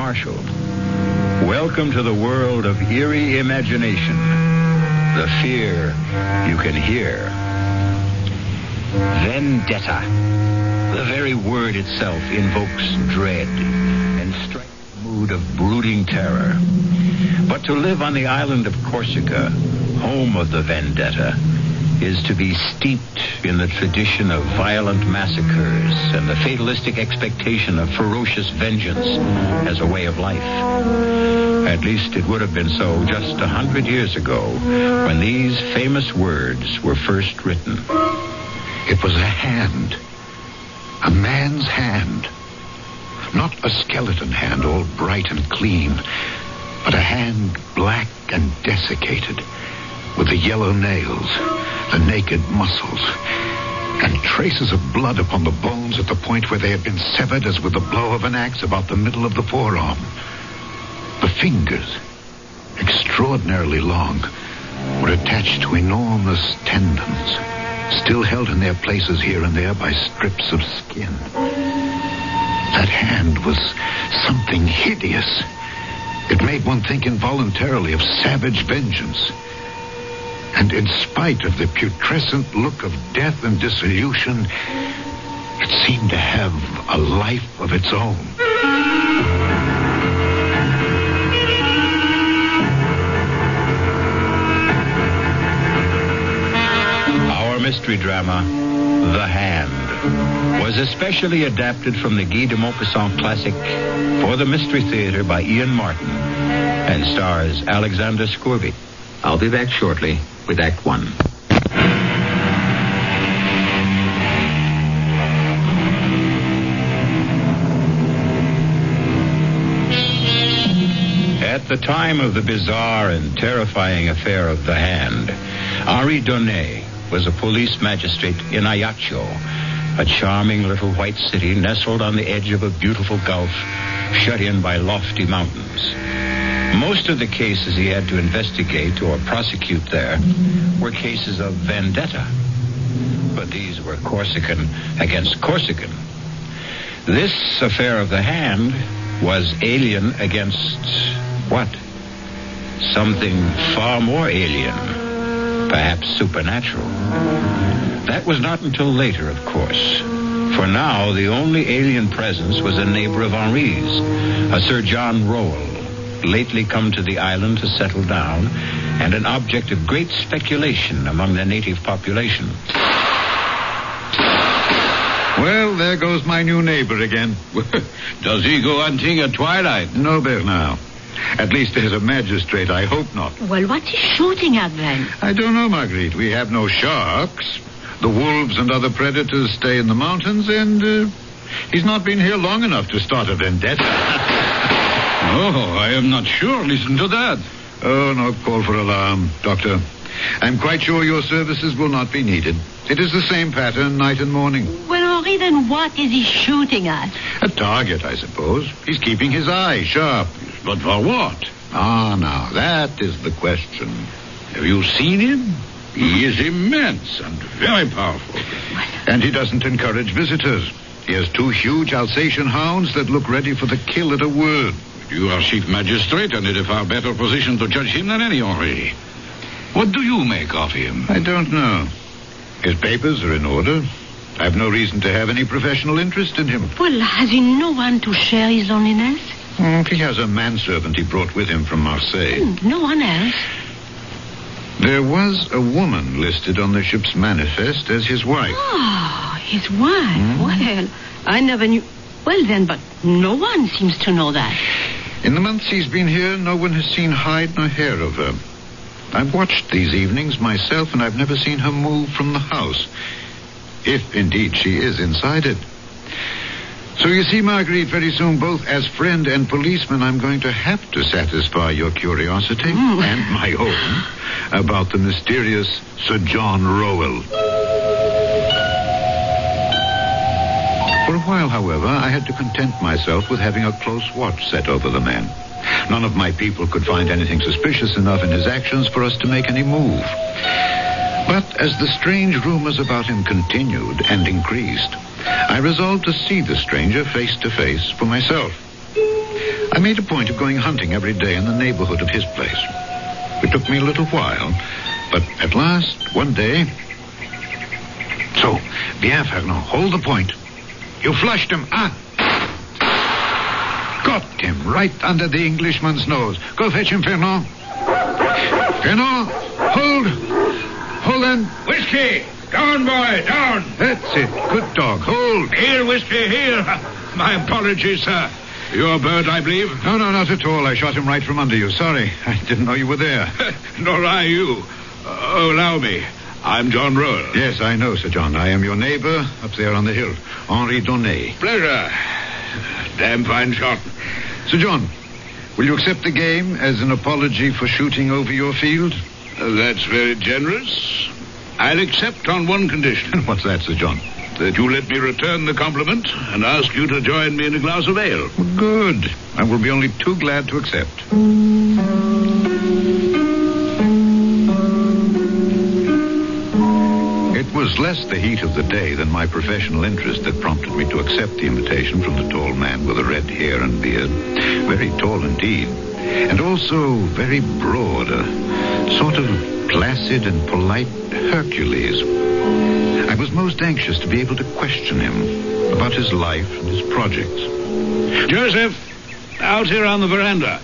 Marshall. Welcome to the world of eerie imagination. The fear you can hear. Vendetta. The very word itself invokes dread and strikes a mood of brooding terror. But to live on the island of Corsica, home of the vendetta, is to be steeped in the tradition of violent massacres and the fatalistic expectation of ferocious vengeance as a way of life. At least it would have been so just 100 years ago when these famous words were first written. It was a hand. A man's hand. Not a skeleton hand, all bright and clean, but a hand black and desiccated, with the yellow nails, the naked muscles, and traces of blood upon the bones at the point where they had been severed as with the blow of an axe about the middle of the forearm. The fingers, extraordinarily long, were attached to enormous tendons, still held in their places here and there by strips of skin. That hand was something hideous. It made one think involuntarily of savage vengeance. And in spite of the putrescent look of death and dissolution, it seemed to have a life of its own. Our mystery drama, The Hand, was especially adapted from the Guy de Maupassant classic for the Mystery Theater by Ian Martin and stars Alexander Scourby. I'll be back shortly with Act One. At the time of the bizarre and terrifying affair of The Hand, Henri Donnet was a police magistrate in Ajaccio, a charming little white city nestled on the edge of a beautiful gulf, shut in by lofty mountains. Most of the cases he had to investigate or prosecute there were cases of vendetta. But these were Corsican against Corsican. This affair of The Hand was alien against what? Something far more alien, perhaps supernatural. That was not until later, of course. For now, the only alien presence was a neighbor of Henri's, a Sir John Rowell, lately come to the island to settle down, and an object of great speculation among the native population. Well, there goes my new neighbor again. Does he go hunting at twilight? No, Bernard. At least as a magistrate, I hope not. Well, what's he shooting at then? I don't know, Marguerite. We have no sharks. The wolves and other predators stay in the mountains, and he's not been here long enough to start a vendetta. Oh, I am not sure. Listen to that. Oh, no call for alarm, Doctor. I'm quite sure your services will not be needed. It is the same pattern night and morning. Well, Henri, then what is he shooting at? A target, I suppose. He's keeping his eye sharp. But for what? Ah, now, that is the question. Have you seen him? He is immense and very powerful. And he doesn't encourage visitors. He has 2 huge Alsatian hounds that look ready for the kill at a word. You are chief magistrate and in a far better position to judge him than any, Henri. What do you make of him? I don't know. His papers are in order. I have no reason to have any professional interest in him. Well, has he no one to share his loneliness? He has a manservant he brought with him from Marseille. No one else? There was a woman listed on the ship's manifest as his wife. Oh, his wife? Well, I never knew. Well, then, but no one seems to know that. In the months he's been here, no one has seen hide nor hair of her. I've watched these evenings myself, and I've never seen her move from the house. If, indeed, she is inside it. So you see, Marguerite, very soon, both as friend and policeman, I'm going to have to satisfy your curiosity and my own about the mysterious Sir John Rowell. For a while, however, I had to content myself with having a close watch set over the man. None of my people could find anything suspicious enough in his actions for us to make any move. But as the strange rumors about him continued and increased, I resolved to see the stranger face to face for myself. I made a point of going hunting every day in the neighborhood of his place. It took me a little while, but at last, one day... So, bien, Fernand, hold the point. You flushed him, Got him right under the Englishman's nose. Go fetch him, Fernand. Fernand, hold then. Whiskey! Down, boy, down! That's it. Good dog. Hold. Here, Whiskey, here. My apologies, sir. Your bird, I believe? No, not at all. I shot him right from under you. Sorry. I didn't know you were there. Nor I you. Allow me. I'm John Royal. Yes, I know, Sir John. I am your neighbor up there on the hill. Henri Donnet. Pleasure. Damn fine shot. Sir John, will you accept the game as an apology for shooting over your field? That's very generous. I'll accept on one condition. What's that, Sir John? That you let me return the compliment and ask you to join me in a glass of ale. Good. I will be only too glad to accept. It was less the heat of the day than my professional interest that prompted me to accept the invitation from the tall man with the red hair and beard. Very tall indeed. And also very broad, a sort of placid and polite Hercules. I was most anxious to be able to question him about his life and his projects. Joseph, out here on the veranda.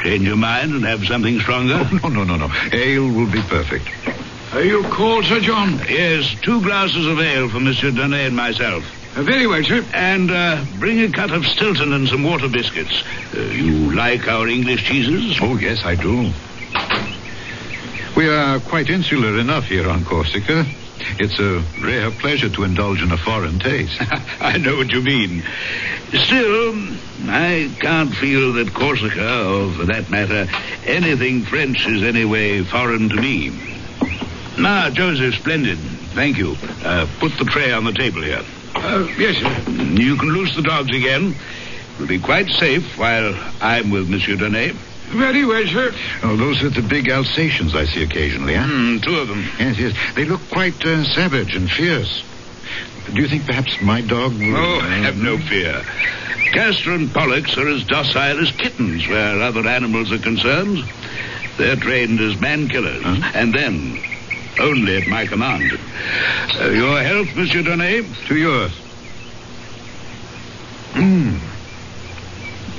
Change your mind and have something stronger? Oh, no. Ale will be perfect. Are you cold, Sir John? Yes, 2 glasses of ale for Monsieur Donnet and myself. Very well, sir. And bring a cut of Stilton and some water biscuits. You like our English cheeses? Oh, yes, I do. We are quite insular enough here on Corsica. It's a rare pleasure to indulge in a foreign taste. I know what you mean. Still, I can't feel that Corsica, or for that matter, anything French is anyway foreign to me. Now, Joseph, splendid. Thank you. Put the tray on the table here. Yes, sir. You can loose the dogs again. It'll be quite safe while I'm with Monsieur Donnet. Very well, sir. Oh, those are the big Alsatians I see occasionally, huh? 2 of them. Yes. They look quite savage and fierce. Do you think perhaps my dog will... Oh, have no fear. Castor and Pollux are as docile as kittens where other animals are concerned. They're trained as man-killers. Huh? And then... only at my command. Your health, Monsieur Donnet? To yours.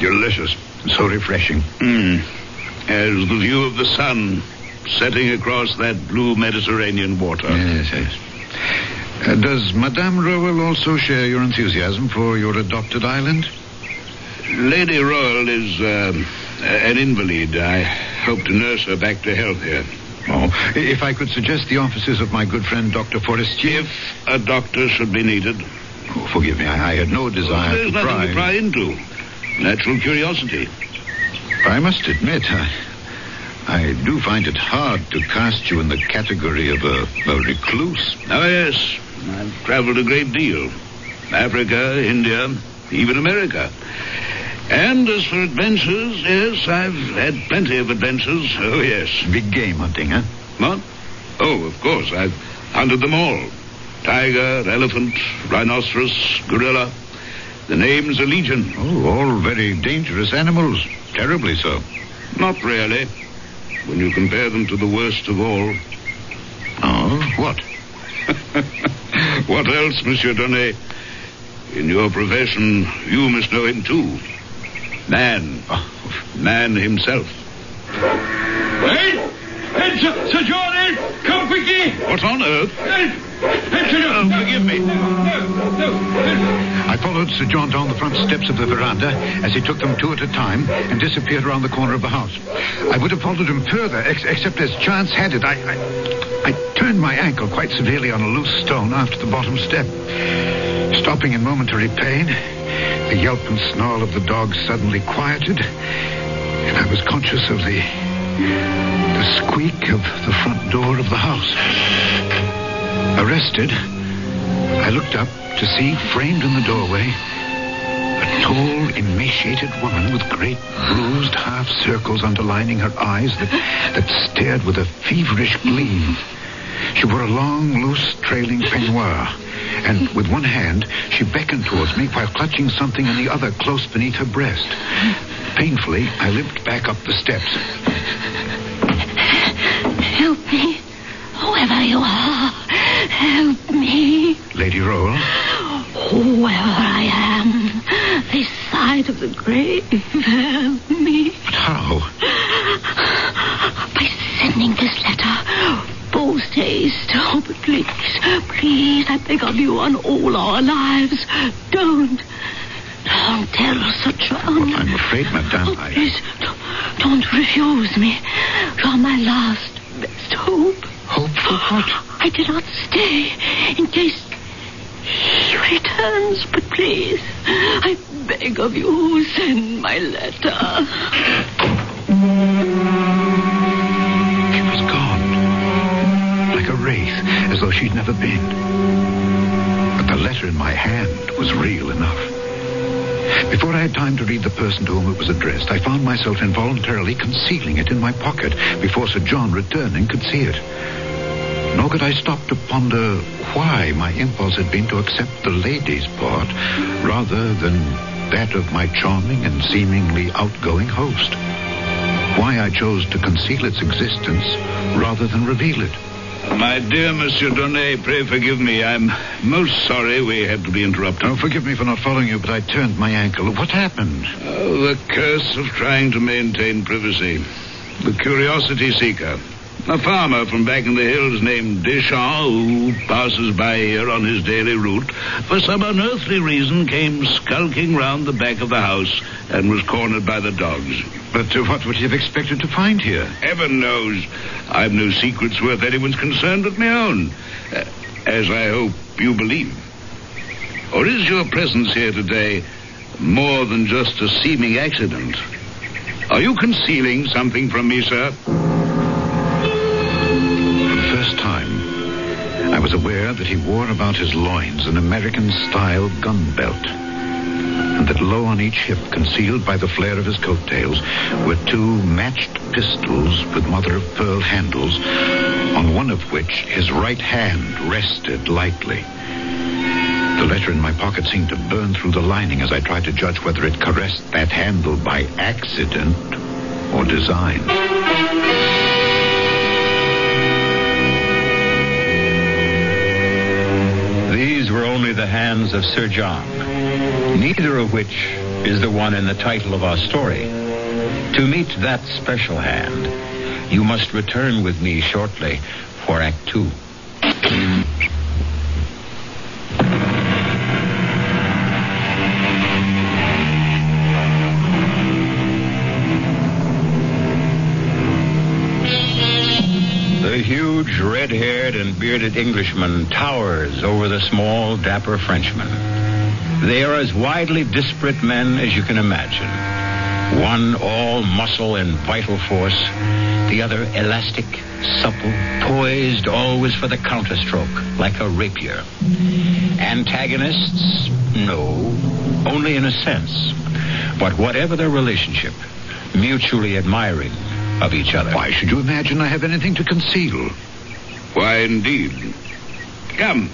Delicious. So refreshing. As the view of the sun setting across that blue Mediterranean water. Yes. Does Madame Rowell also share your enthusiasm for your adopted island? Lady Rowell is an invalid. I hope to nurse her back to health here. Oh, if I could suggest the offices of my good friend Dr. Forestier. If a doctor should be needed. Oh, forgive me, I had no desire There's to pry. nothing to pry into. Natural curiosity. I must admit, I do find it hard to cast you in the category of a recluse. Oh, yes. I've traveled a great deal. Africa, India, even America. And as for adventures, yes, I've had plenty of adventures. Oh, yes. Big game hunting, huh? What? Oh, of course. I've hunted them all. Tiger, elephant, rhinoceros, gorilla. The name's a legion. Oh, all very dangerous animals. Terribly so. Not really. When you compare them to the worst of all. Oh, what? What else, Monsieur Donnet? In your profession, you must know him too. Man. Man himself. Hey, Sir John, come quickly. What on earth? Forgive me. I followed Sir John down the front steps of the veranda as he took them 2 at a time and disappeared around the corner of the house. I would have followed him further, except as chance had it, I turned my ankle quite severely on a loose stone after the bottom step. Stopping in momentary pain, the yelp and snarl of the dog suddenly quieted, and I was conscious of the squeak of the front door of the house. Arrested, I looked up to see, framed in the doorway, a tall, emaciated woman with great bruised half circles underlining her eyes that stared with a feverish gleam. She wore a long, loose, trailing peignoir, and with one hand she beckoned towards me while clutching something in the other close beneath her breast. Painfully, I limped back up the steps. Help me. Whoever you are, help me. Lady Roll? Whoever I am, this side of the grave, help me. But how? By sending this letter. Post haste. Oh, but please, I beg of you on all our lives. Don't tell Sir John. Well, I'm afraid, madame, Please, don't refuse me. You're my last, best hope. Hope for what? I cannot stay in case he returns, but please, I beg of you, send my letter. She was gone. Like a wraith, as though she'd never been. But the letter in my hand was real enough. Before I had time to read the person to whom it was addressed, I found myself involuntarily concealing it in my pocket before Sir John, returning, could see it. Nor could I stop to ponder why my impulse had been to accept the lady's part rather than that of my charming and seemingly outgoing host. Why I chose to conceal its existence rather than reveal it. My dear Monsieur Donnet, pray forgive me. I'm most sorry we had to be interrupted. Oh, forgive me for not following you, but I turned my ankle. What happened? Oh, the curse of trying to maintain privacy. The curiosity seeker. A farmer from back in the hills named Deschamps, who passes by here on his daily route, for some unearthly reason came skulking round the back of the house and was cornered by the dogs. But what would he have expected to find here? Heaven knows. I've no secrets worth anyone's concern but my own, as I hope you believe. Or is your presence here today more than just a seeming accident? Are you concealing something from me, sir? I was aware that he wore about his loins an American-style gun belt, and that low on each hip, concealed by the flare of his coattails, were two matched pistols with mother-of-pearl handles, on one of which his right hand rested lightly. The letter in my pocket seemed to burn through the lining as I tried to judge whether it caressed that handle by accident or design. These were only the hands of Sir John, neither of which is the one in the title of our story. To meet that special hand, you must return with me shortly for Act 2. The huge, red-haired and bearded Englishman towers over the small, dapper Frenchman. They are as widely disparate men as you can imagine. One all muscle and vital force, the other elastic, supple, poised always for the counterstroke, like a rapier. Antagonists? No, only in a sense. But whatever their relationship, mutually admiring of each other. Why should you imagine I have anything to conceal? Why, indeed. Come,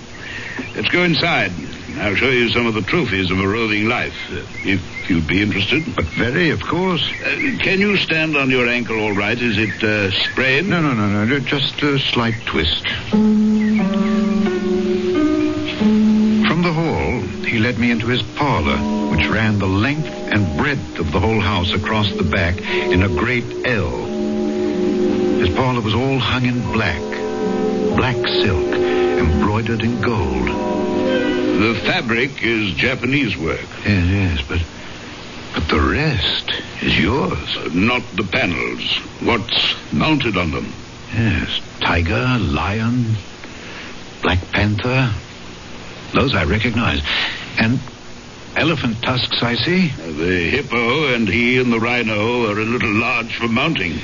let's go inside. I'll show you some of the trophies of a roving life, if you'd be interested. But very, of course. Can you stand on your ankle all right? Is it sprained? No. Just a slight twist. From the hall, he led me into his parlor, which ran the length and breadth of the whole house across the back in a great L. His parlor was all hung in black silk, embroidered in gold. The fabric is Japanese work. Yes, but the rest is yours. Not the panels. What's mounted on them? Yes, tiger, lion, black panther. Those I recognize. And elephant tusks, I see. The hippo and he and the rhino are a little large for mounting.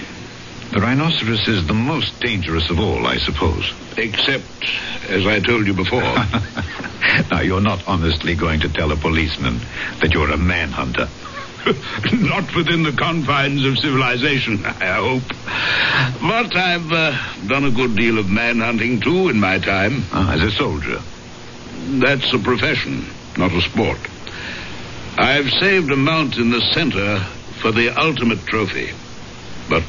The rhinoceros is the most dangerous of all, I suppose. Except, as I told you before. Now, you're not honestly going to tell a policeman that you're a manhunter. Not within the confines of civilization, I hope. But I've done a good deal of manhunting, too, in my time. As a soldier? That's a profession, not a sport. I've saved a mount in the center for the ultimate trophy. But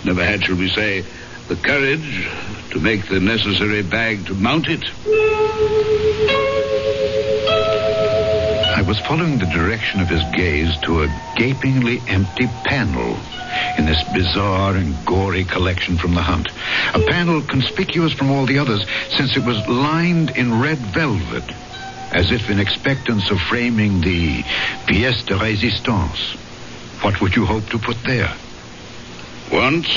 never had, shall we say, the courage to make the necessary bag to mount it. I was following the direction of his gaze to a gapingly empty panel in this bizarre and gory collection from the hunt. A panel conspicuous from all the others since it was lined in red velvet, as if in expectance of framing the pièce de résistance. What would you hope to put there? Once,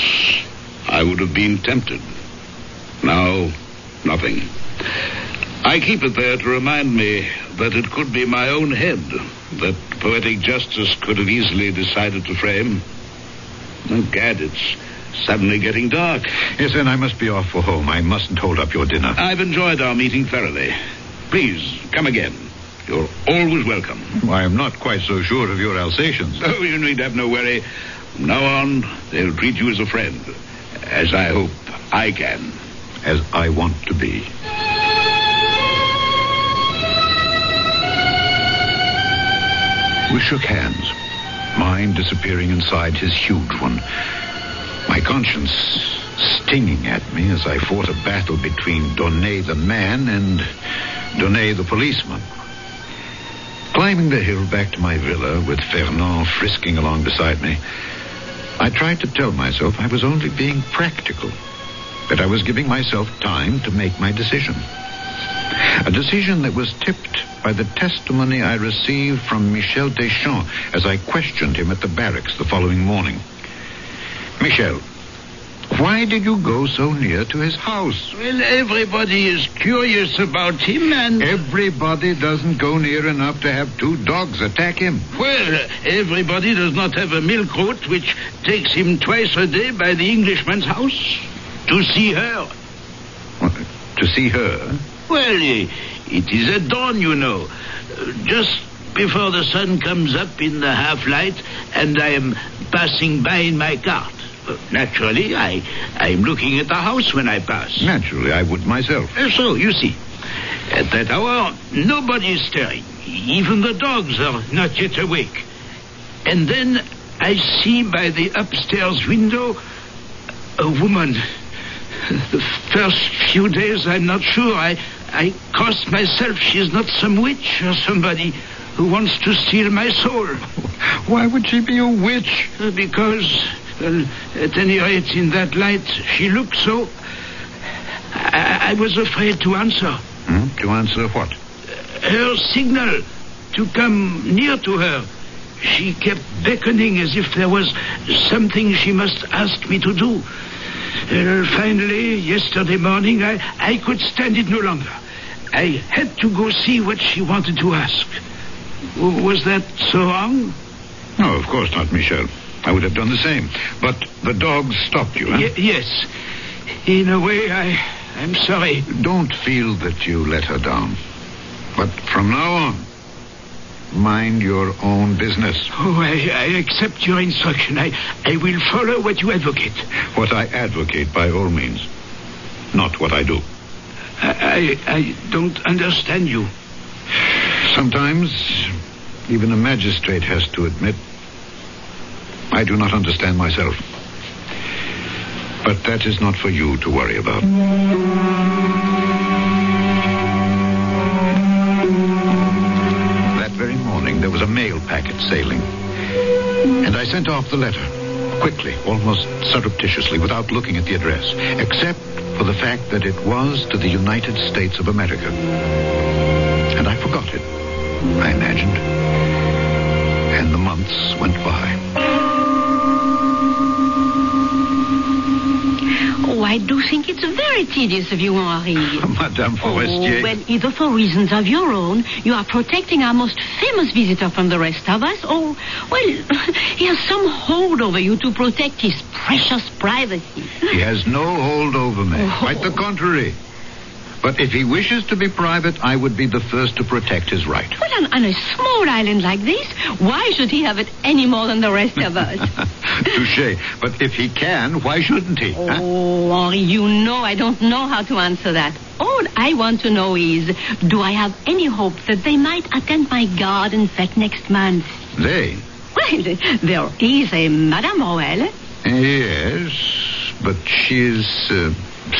I would have been tempted. Now, nothing. I keep it there to remind me that it could be my own head that poetic justice could have easily decided to frame. Oh, Gad, it's suddenly getting dark. Yes, then I must be off for home. I mustn't hold up your dinner. I've enjoyed our meeting thoroughly. Please, come again. You're always welcome. I am not quite so sure of your Alsatians. Oh, you need have no worry. From now on, they'll treat you as a friend, as I hope I can. As I want to be. We shook hands, mine disappearing inside his huge one. My conscience stinging at me as I fought a battle between Donnet the man and Donnet the policeman. Climbing the hill back to my villa with Fernand frisking along beside me, I tried to tell myself I was only being practical, that I was giving myself time to make my decision. A decision that was tipped by the testimony I received from Michel Deschamps as I questioned him at the barracks the following morning. Michel, why did you go so near to his house? Well, everybody is curious about him and... Everybody doesn't go near enough to have two dogs attack him. Well, everybody does not have a milk route which takes him twice a day by the Englishman's house to see her. What, to see her? Well, it is at dawn, you know. Just before the sun comes up in the half-light and I am passing by in my cart. Naturally, I am looking at the house when I pass. Naturally, I would myself. So, you see, at that hour, nobody is stirring. Even the dogs are not yet awake. And then I see by the upstairs window a woman. The first few days, I'm not sure. I crossed myself. She's not some witch or somebody who wants to steal my soul. Why would she be a witch? Because, at any rate, in that light, she looked so... I was afraid to answer. To answer what? Her signal to come near to her. She kept beckoning as if there was something she must ask me to do. Finally, yesterday morning, I could stand it no longer. I had to go see what she wanted to ask. Was that so wrong? No, of course not, Michel. I would have done the same. But the dogs stopped you, huh? Yes. In a way, I'm sorry. Don't feel that you let her down. But from now on, mind your own business. Oh, I accept your instruction. I will follow what you advocate. What I advocate, by all means. Not what I do. I don't understand you. Sometimes, even a magistrate has to admit, I do not understand myself. But that is not for you to worry about. That very morning, there was a mail packet sailing. And I sent off the letter, quickly, almost surreptitiously, without looking at the address, except for the fact that it was to the United States of America. And I forgot it, I imagined. And the months went by. Oh, I do think it's very tedious of you, Henri. Madame Forestier. Oh, well, either for reasons of your own, you are protecting our most famous visitor from the rest of us, or, well, he has some hold over you to protect his precious privacy. He has no hold over me. Quite the contrary. But if he wishes to be private, I would be the first to protect his right. Well, on a small island like this, why should he have it any more than the rest of us? Touché. But if he can, why shouldn't he? Oh, Henri, you know I don't know how to answer that. All I want to know is, do I have any hope that they might attend my garden fete next month? They? Well, there is a Madame Roel. Yes, but she is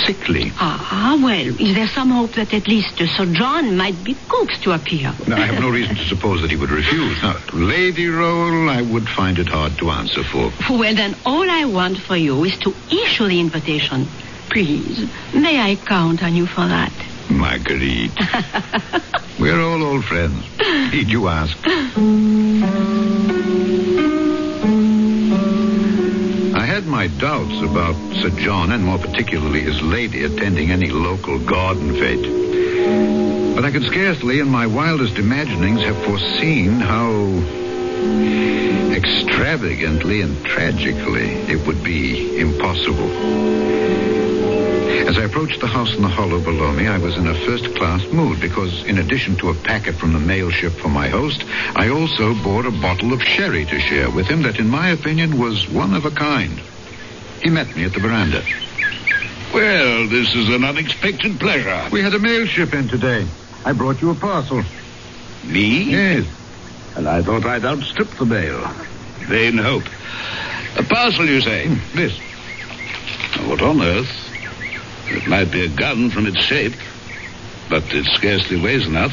sickly. Well, is there some hope that at least Sir John might be coaxed to appear? No, I have no reason to suppose that he would refuse. Now, Lady Roll, I would find it hard to answer for. Well, then all I want for you is to issue the invitation. Please, may I count on you for that? Marguerite. We're all old friends. Need you ask? I had my doubts about Sir John, and more particularly his lady, attending any local garden fete. But I could scarcely, in my wildest imaginings, have foreseen how extravagantly and tragically it would be impossible. As I approached the house in the hollow below me, I was in a first-class mood because, in addition to a packet from the mail ship for my host, I also bought a bottle of sherry to share with him that, in my opinion, was one of a kind. He met me at the veranda. Well, this is an unexpected pleasure. We had a mail ship in today. I brought you a parcel. Me? Yes. And I thought I'd outstrip the mail. Vain hope. A parcel, you say? This. What on earth? It might be a gun from its shape, but it scarcely weighs enough.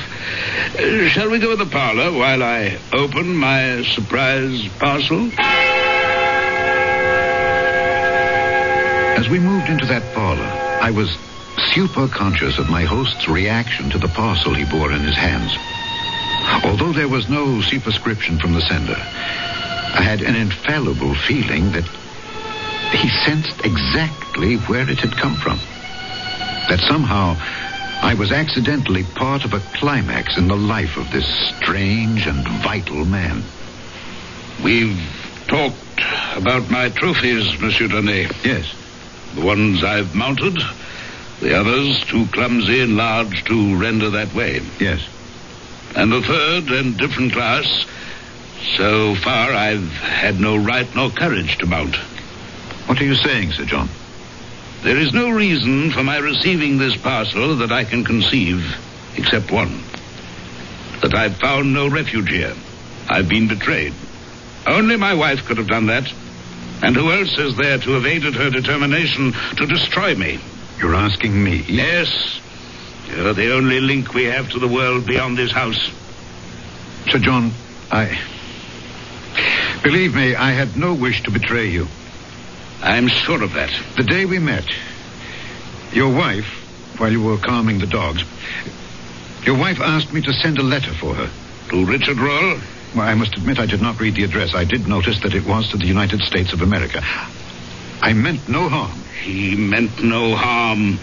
Shall we go in the parlor while I open my surprise parcel? As we moved into that parlor, I was super conscious of my host's reaction to the parcel he bore in his hands. Although there was no superscription from the sender, I had an infallible feeling that he sensed exactly where it had come from. That somehow I was accidentally part of a climax in the life of this strange and vital man. We've talked about my trophies, Monsieur Donnet. Yes. The ones I've mounted, the others too clumsy and large to render that way. Yes. And the third and different class, so far I've had no right nor courage to mount. What are you saying, Sir John? There is no reason for my receiving this parcel that I can conceive, except one. That I've found no refuge here. I've been betrayed. Only my wife could have done that. And who else is there to have aided her determination to destroy me? You're asking me? Yes. You're the only link we have to the world beyond this house. Sir John, believe me, I had no wish to betray you. I'm sure of that. The day we met, your wife, while you were calming the dogs, your wife asked me to send a letter for her. To Richard Roll? Well, I must admit I did not read the address. I did notice that it was to the United States of America. I meant no harm. He meant no harm.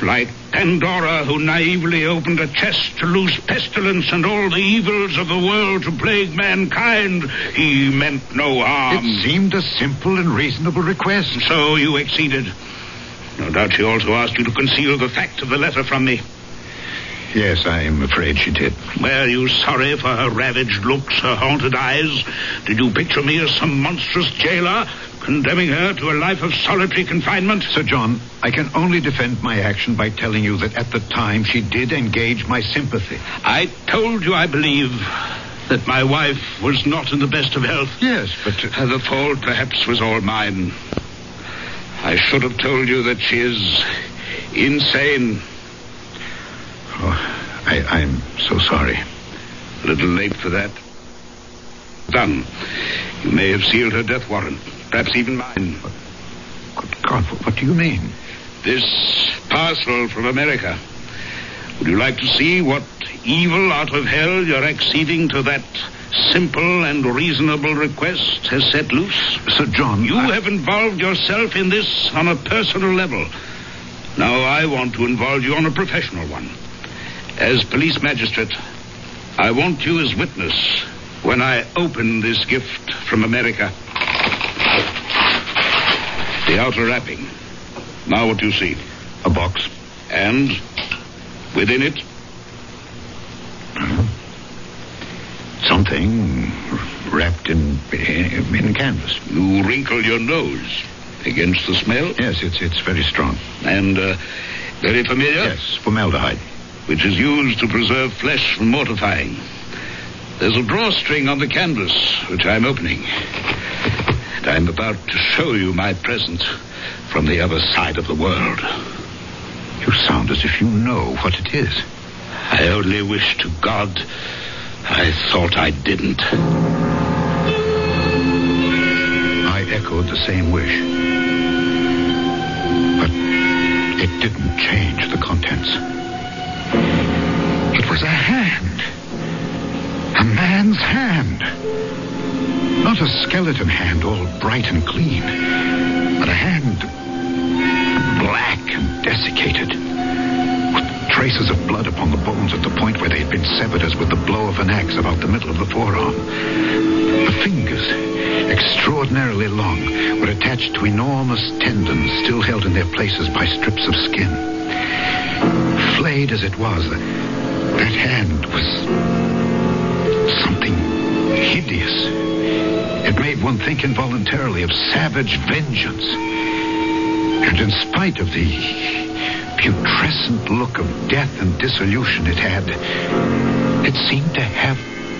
Like Pandora, who naively opened a chest to loose pestilence and all the evils of the world to plague mankind, he meant no harm. It seemed a simple and reasonable request. So you exceeded. No doubt she also asked you to conceal the fact of the letter from me. Yes, I am afraid she did. Were you sorry for her ravaged looks, her haunted eyes? Did you picture me as some monstrous jailer, condemning her to a life of solitary confinement? Sir John, I can only defend my action by telling you that at the time she did engage my sympathy. I told you, I believe, that my wife was not in the best of health. Yes, but... The fault perhaps was all mine. I should have told you that she is insane. Oh, I'm so sorry. A little late for that. Done. You may have sealed her death warrant. Perhaps even mine. Good God, what do you mean? This parcel from America. Would you like to see what evil out of hell your acceding to that simple and reasonable request has set loose? Sir John, You have involved yourself in this on a personal level. Now I want to involve you on a professional one. As police magistrate, I want you as witness when I open this gift from America. The outer wrapping. Now what do you see? A box. And within it? Something wrapped in canvas. You wrinkle your nose against the smell? Yes, it's very strong. And very familiar? Yes, formaldehyde. Which is used to preserve flesh from mortifying. There's a drawstring on the canvas, which I'm opening. And I'm about to show you my present from the other side of the world. You sound as if you know what it is. I only wish to God I thought I didn't. I echoed the same wish. But it didn't change the contents. It was a hand. A man's hand. Not a skeleton hand, all bright and clean, but a hand black and desiccated, with traces of blood upon the bones at the point where they had been severed as with the blow of an axe about the middle of the forearm. The fingers, extraordinarily long, were attached to enormous tendons still held in their places by strips of skin. Flayed as it was, that hand was something hideous. It made one think involuntarily of savage vengeance. And in spite of the putrescent look of death and dissolution it had, it seemed to have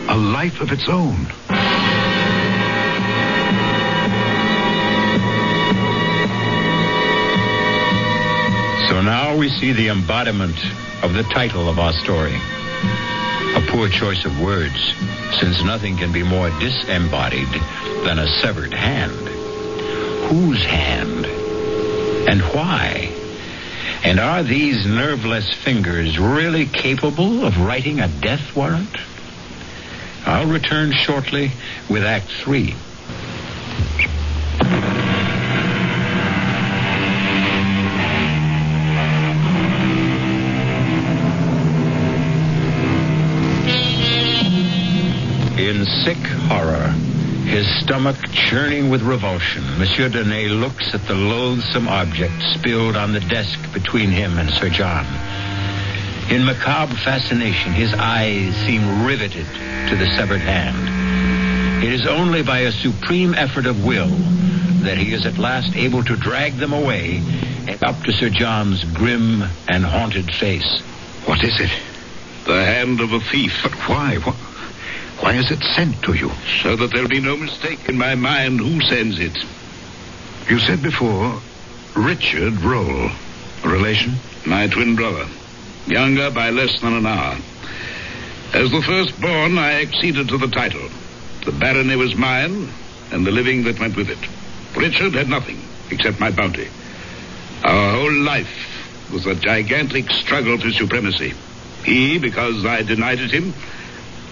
a life of its own. So now we see the embodiment of the title of our story. A poor choice of words, since nothing can be more disembodied than a severed hand. Whose hand? And why? And are these nerveless fingers really capable of writing a death warrant? I'll return shortly with Act 3. In sick horror, his stomach churning with revulsion, Monsieur Donnet looks at the loathsome object spilled on the desk between him and Sir John. In macabre fascination, his eyes seem riveted to the severed hand. It is only by a supreme effort of will that he is at last able to drag them away and up to Sir John's grim and haunted face. What is it? The hand of a thief. But why? Why is it sent to you? So that there'll be no mistake in my mind who sends it. You said before, Richard Roll. A relation? My twin brother. Younger by less than an hour. As the firstborn, I acceded to the title. The barony was mine, and the living that went with it. Richard had nothing, except my bounty. Our whole life was a gigantic struggle for supremacy. He, because I denied it him.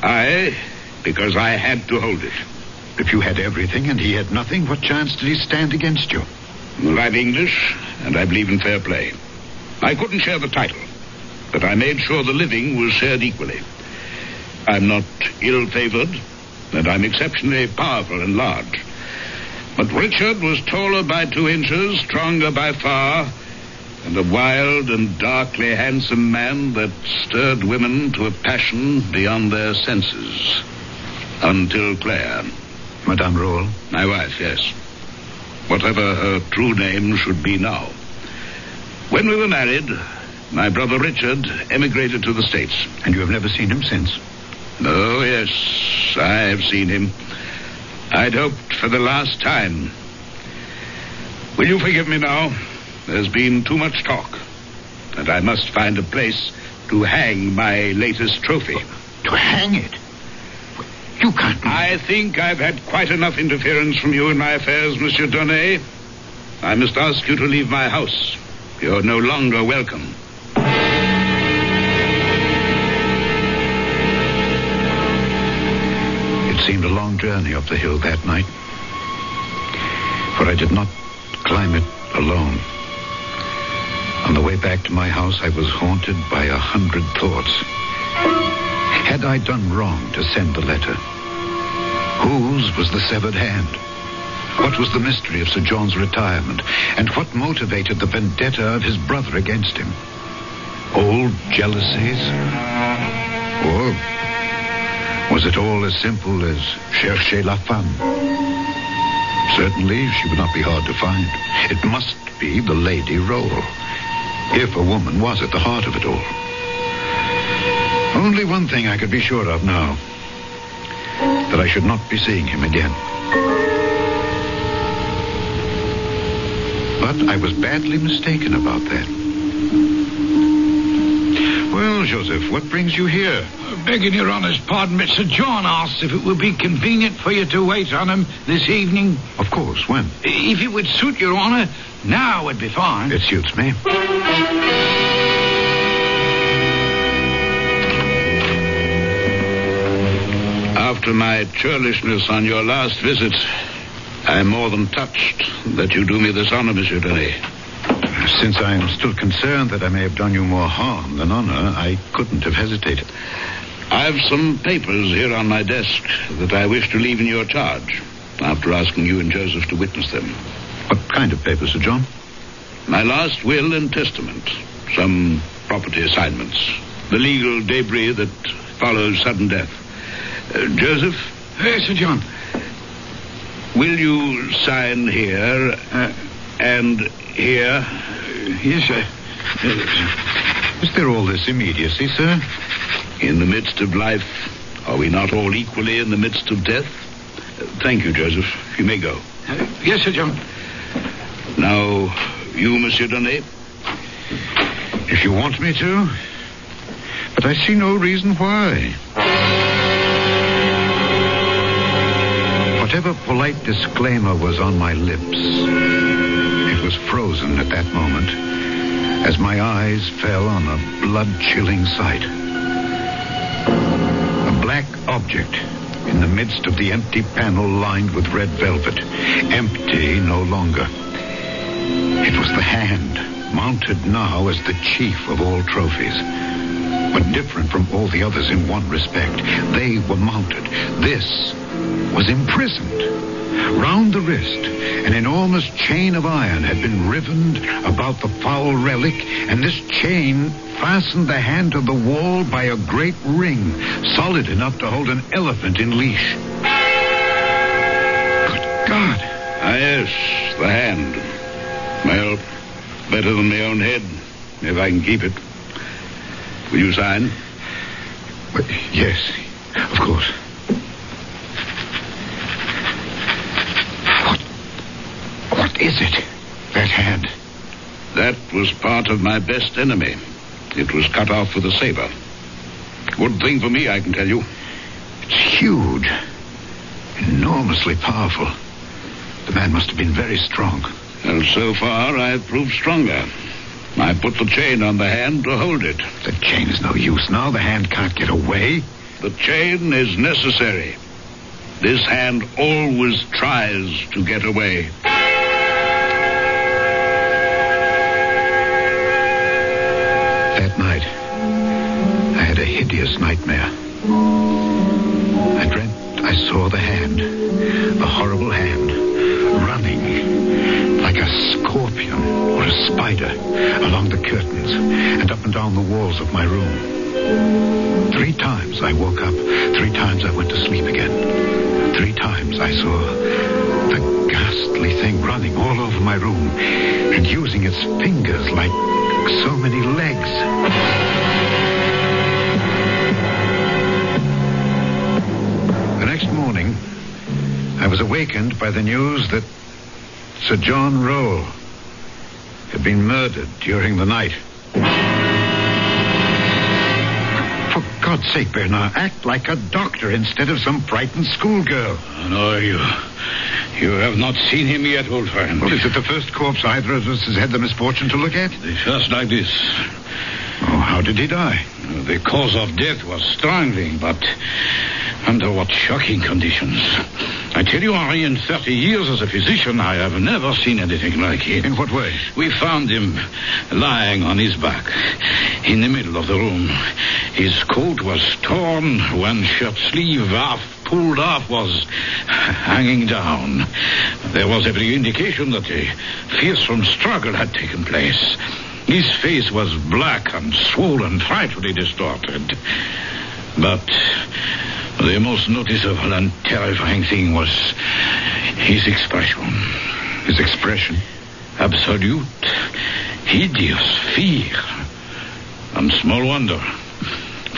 I, because I had to hold it. If you had everything and he had nothing, what chance did he stand against you? Well, I'm English, and I believe in fair play. I couldn't share the title, but I made sure the living was shared equally. I'm not ill-favored, and I'm exceptionally powerful and large. But Richard was taller by 2 inches, stronger by far, and a wild and darkly handsome man that stirred women to a passion beyond their senses. Until Claire. Madame Roll? My wife, yes. Whatever her true name should be now. When we were married, my brother Richard emigrated to the States. And you have never seen him since? Oh, yes, I have seen him. I'd hoped for the last time. Will you forgive me now? There's been too much talk, and I must find a place to hang my latest trophy. To hang it? You can't... I think I've had quite enough interference from you in my affairs, Monsieur Donnet. I must ask you to leave my house. You're no longer welcome. It seemed a long journey up the hill that night, for I did not climb it alone. On the way back to my house, I was haunted by 100 thoughts. Had I done wrong to send the letter? Whose was the severed hand? What was the mystery of Sir John's retirement? And what motivated the vendetta of his brother against him? Old jealousies? Or was it all as simple as chercher la femme? Certainly, she would not be hard to find. It must be the Lady Roll, if a woman was at the heart of it all. Only one thing I could be sure of now. that I should not be seeing him again. But I was badly mistaken about that. Well, Joseph, what brings you here? Begging your honour's pardon, Mr. John asked if it would be convenient for you to wait on him this evening. Of course, when? If it would suit your honour, now would be fine. It suits me. After my churlishness on your last visit, I am more than touched that you do me this honor, Monsieur Denis. Since I am still concerned that I may have done you more harm than honor, I couldn't have hesitated. I have some papers here on my desk that I wish to leave in your charge, after asking you and Joseph to witness them. What kind of papers, Sir John? My last will and testament, some property assignments, the legal debris that follows sudden death. Joseph? Yes, Sir John. Will you sign here and here? Yes, sir. Is there all this immediacy, sir? In the midst of life, are we not all equally in the midst of death? Thank you, Joseph. You may go. Yes, Sir John. Now, you, Monsieur Denis? If you want me to. But I see no reason why. Whatever polite disclaimer was on my lips, it was frozen at that moment as my eyes fell on a blood-chilling sight. A black object in the midst of the empty panel lined with red velvet. Empty no longer. It was the hand, mounted now as the chief of all trophies. But different from all the others in one respect. They were mounted. This was imprisoned. Round the wrist, an enormous chain of iron had been rivened about the foul relic, and this chain fastened the hand to the wall by a great ring, solid enough to hold an elephant in leash. Good God! Ah, yes, the hand. Well, better than my own head, if I can keep it. Will you sign? Yes, of course. What is it? That hand? That was part of my best enemy. It was cut off with a saber. Good thing for me, I can tell you. It's huge. Enormously powerful. The man must have been very strong. And so far, I've proved stronger. I put the chain on the hand to hold it. The chain is no use now. The hand can't get away. The chain is necessary. This hand always tries to get away. That night, I had a hideous nightmare. I dreamt I saw the hand, the horrible hand, running like a scorpion or a spider along the curtains and up and down the walls of my room. 3 times I woke up. 3 times I went to sleep again. 3 times I saw the ghastly thing running all over my room and using its fingers like so many legs. The next morning, I was awakened by the news that Sir John Roll had been murdered during the night. For God's sake, Bernard, act like a doctor instead of some frightened schoolgirl. No, you have not seen him yet, old friend. Well, is it the first corpse either of us has had the misfortune to look at? Just like this. Oh, how did he die? The cause of death was strangling, but under what shocking conditions. I tell you, Henri, in 30 years as a physician, I have never seen anything like it. In what way? We found him lying on his back in the middle of the room. His coat was torn, one shirt sleeve half pulled off was hanging down. There was every indication that a fearsome struggle had taken place. His face was black and swollen, frightfully distorted. But the most noticeable and terrifying thing was his expression. His expression? Absolute, hideous fear. And small wonder.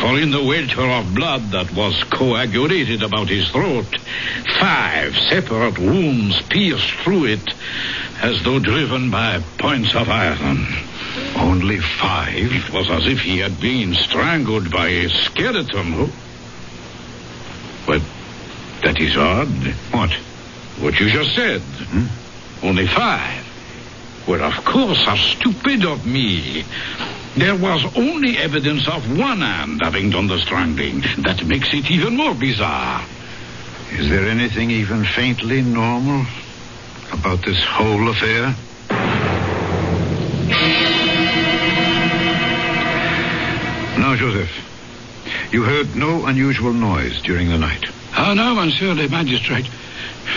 For in the welter of blood that was coagulated about his throat, 5 separate wounds pierced through it, as though driven by points of iron. Only 5? It was as if he had been strangled by a skeleton. But that is odd. What? What you just said. Only 5. Well, of course, how stupid of me. There was only evidence of one hand having done the strangling. That makes it even more bizarre. Is there anything even faintly normal about this whole affair? Now, Joseph, you heard no unusual noise during the night. Oh, no, monsieur le magistrate.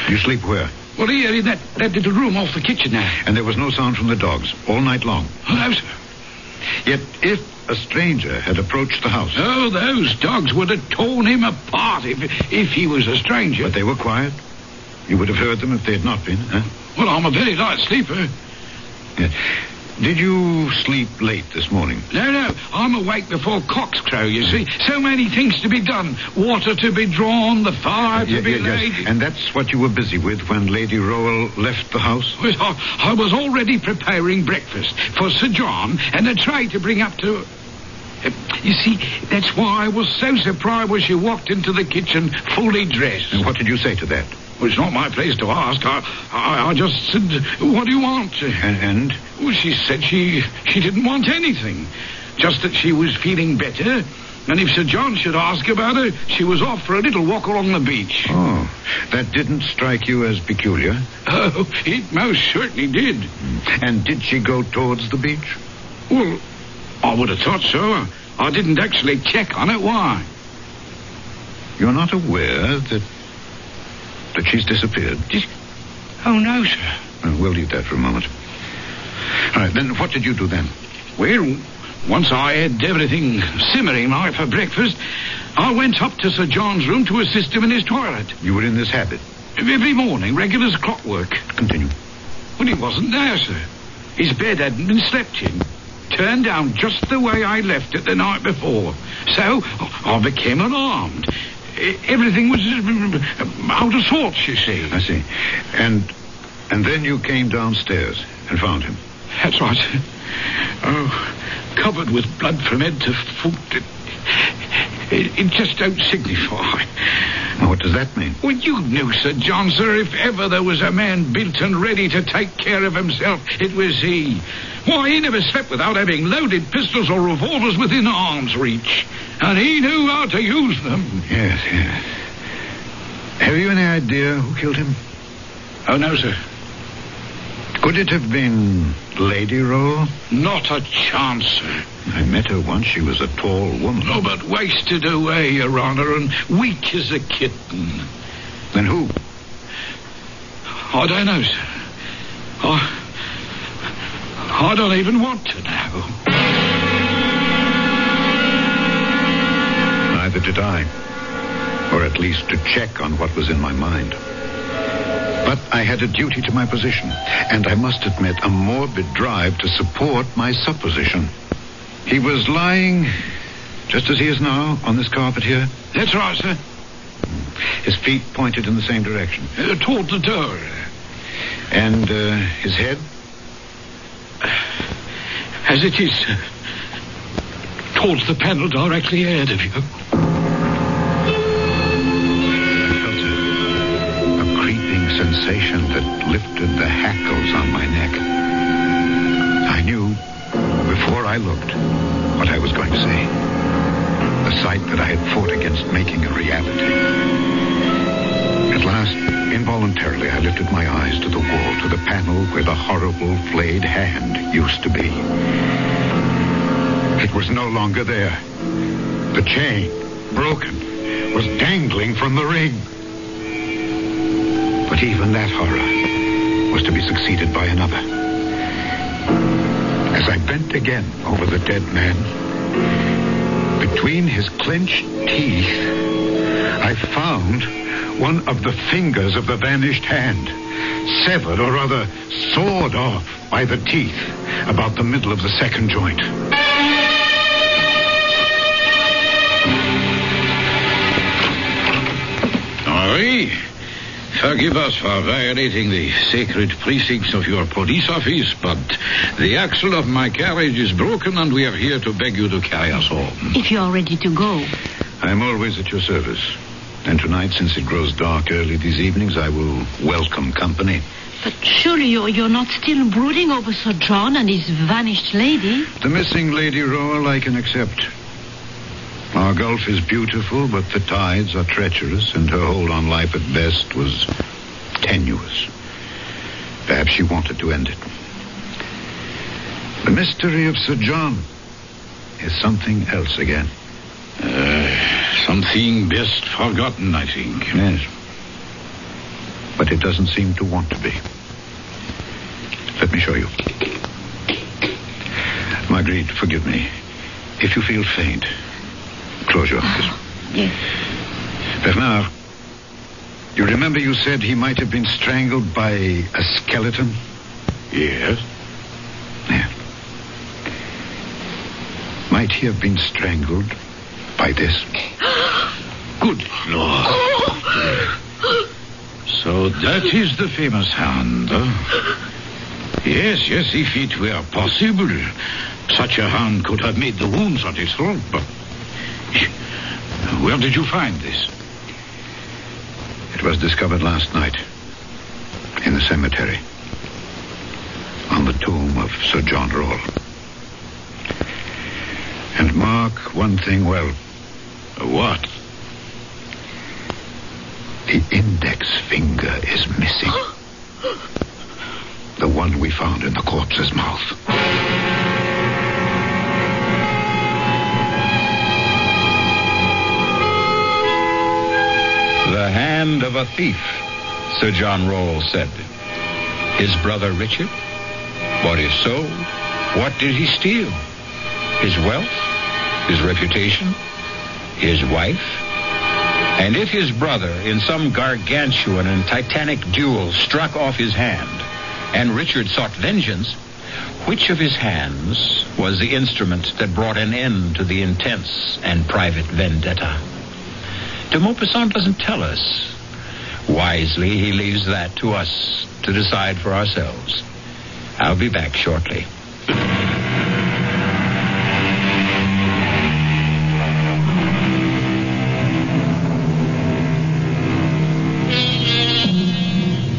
You sleep where? Well, here in that little room off the kitchen there. And there was no sound from the dogs all night long? Oh, no, sir. Yet if a stranger had approached the house... Oh, those dogs would have torn him apart if he was a stranger. But they were quiet? You would have heard them if they had not been, huh? Well, I'm a very light sleeper. Yeah. Did you sleep late this morning? No. I'm awake before cocks crow, you see. So many things to be done. Water to be drawn, the fire to be laid. Yes. And that's what you were busy with when Lady Rowell left the house? Well, I was already preparing breakfast for Sir John and a tray to bring up to... you see, that's why I was so surprised when she walked into the kitchen fully dressed. And what did you say to that? Well, it's not my place to ask. I just said, what do you want? And? Well, she said she didn't want anything. Just that she was feeling better. And if Sir John should ask about her, she was off for a little walk along the beach. Oh, that didn't strike you as peculiar? Oh, it most certainly did. And did she go towards the beach? Well, I would have thought so. I didn't actually check on it. Why? You're not aware that she's disappeared? Oh, no, sir. We'll leave that for a moment. All right, then what did you do then? Well, once I had everything simmering like for breakfast, I went up to Sir John's room to assist him in his toilet. You were in this habit? Every morning, regular as clockwork. Continue. Well, he wasn't there, sir. His bed hadn't been slept in. Turned down just the way I left it the night before. So, I became alarmed. Everything was out of sorts, you see. I see. And then you came downstairs and found him? That's right. Oh, covered with blood from head to foot. It just don't signify. Now, what does that mean? Well, you knew, Sir John, sir, if ever there was a man built and ready to take care of himself, it was he. Why, he never slept without having loaded pistols or revolvers within arm's reach. And he knew how to use them. Yes. Have you any idea who killed him? Oh, no, sir. Could it have been Lady Rowell? Not a chance, sir. I met her once. She was a tall woman. Oh, but wasted away, Your Honor, and weak as a kitten. Then who? I don't know, sir. I don't even want to know. Neither did I. Or at least to check on what was in my mind. But I had a duty to my position, and I must admit a morbid drive to support my supposition. He was lying, just as he is now, on this carpet here. That's right, sir. His feet pointed in the same direction. Toward the door. And his head? As it is, sir. Towards the panel directly ahead of you. Sensation that lifted the hackles on my neck. I knew, before I looked, what I was going to say. The sight that I had fought against making a reality. At last, involuntarily, I lifted my eyes to the wall, to the panel where the horrible flayed hand used to be. It was no longer there. The chain, broken, was dangling from the ring. But even that horror was to be succeeded by another. As I bent again over the dead man, between his clenched teeth, I found one of the fingers of the vanished hand, severed or rather sawed off by the teeth about the middle of the second joint. Henri, forgive us for violating the sacred precincts of your police office, but the axle of my carriage is broken and we are here to beg you to carry us home. If you're ready to go. I'm always at your service. And tonight, since it grows dark early these evenings, I will welcome company. But surely you're not still brooding over Sir John and his vanished lady? The missing Lady Royal I can accept. Our Gulf is beautiful, but the tides are treacherous, and her hold on life at best was tenuous. Perhaps she wanted to end it. The mystery of Sir John is something else again. Something best forgotten, I think. Yes. But it doesn't seem to want to be. Let me show you. Marguerite, forgive me. If you feel faint, close your eyes. Yes. Bernard, you remember you said he might have been strangled by a skeleton? Yes. Yeah. Might he have been strangled by this? Good Lord. So that is the famous hand, huh? Yes, if it were possible, such a hand could have made the wounds on his throat, but... Where did you find this? It was discovered last night in the cemetery on the tomb of Sir John Roll. And mark one thing well. What? The index finger is missing. The one we found in the corpse's mouth. The hand of a thief, Sir John Roll said. His brother Richard? But if so, what did he steal? His wealth? His reputation? His wife? And if his brother, in some gargantuan and titanic duel, struck off his hand, and Richard sought vengeance, which of his hands was the instrument that brought an end to the intense and private vendetta? De Maupassant doesn't tell us. Wisely, he leaves that to us to decide for ourselves. I'll be back shortly.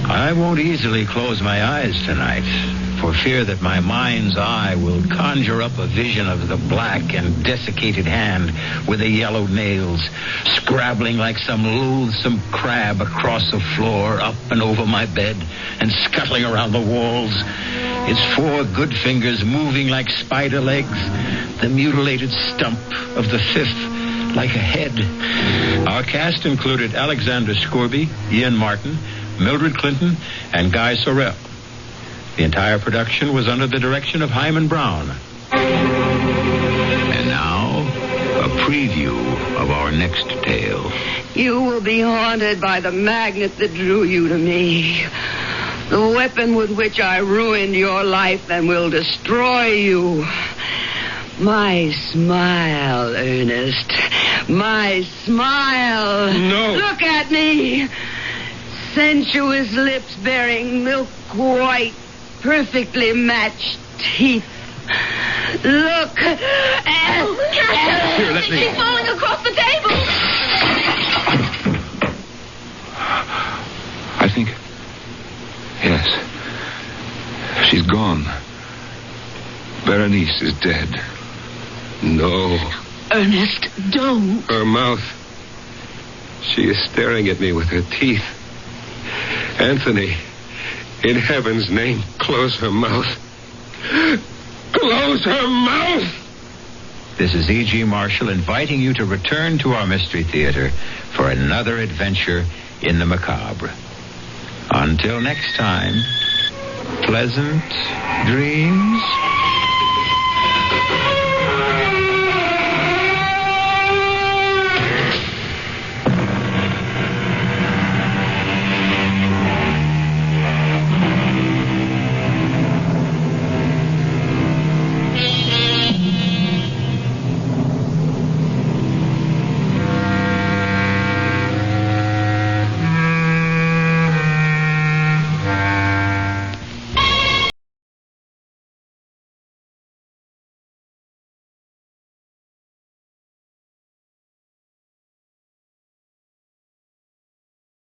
I won't easily close my eyes tonight, for fear that my mind's eye will conjure up a vision of the black and desiccated hand with the yellow nails, scrabbling like some loathsome crab across the floor, up and over my bed, and scuttling around the walls. Its 4 good fingers moving like spider legs, the mutilated stump of the 5th like a head. Our cast included Alexander Scorby, Ian Martin, Mildred Clinton, and Guy Sorrell. The entire production was under the direction of Hyman Brown. And now, a preview of our next tale. You will be haunted by the magnet that drew you to me. The weapon with which I ruined your life and will destroy you. My smile, Ernest. My smile. No. Look at me. Sensuous lips bearing milk white, perfectly matched teeth. Look. Here, let me. She's falling across the table. I think... Yes. She's gone. Berenice is dead. No. Ernest, don't. Her mouth. She is staring at me with her teeth. Anthony, in heaven's name, close her mouth. Close her mouth! This is E.G. Marshall inviting you to return to our Mystery Theater for another adventure in the macabre. Until next time, pleasant dreams.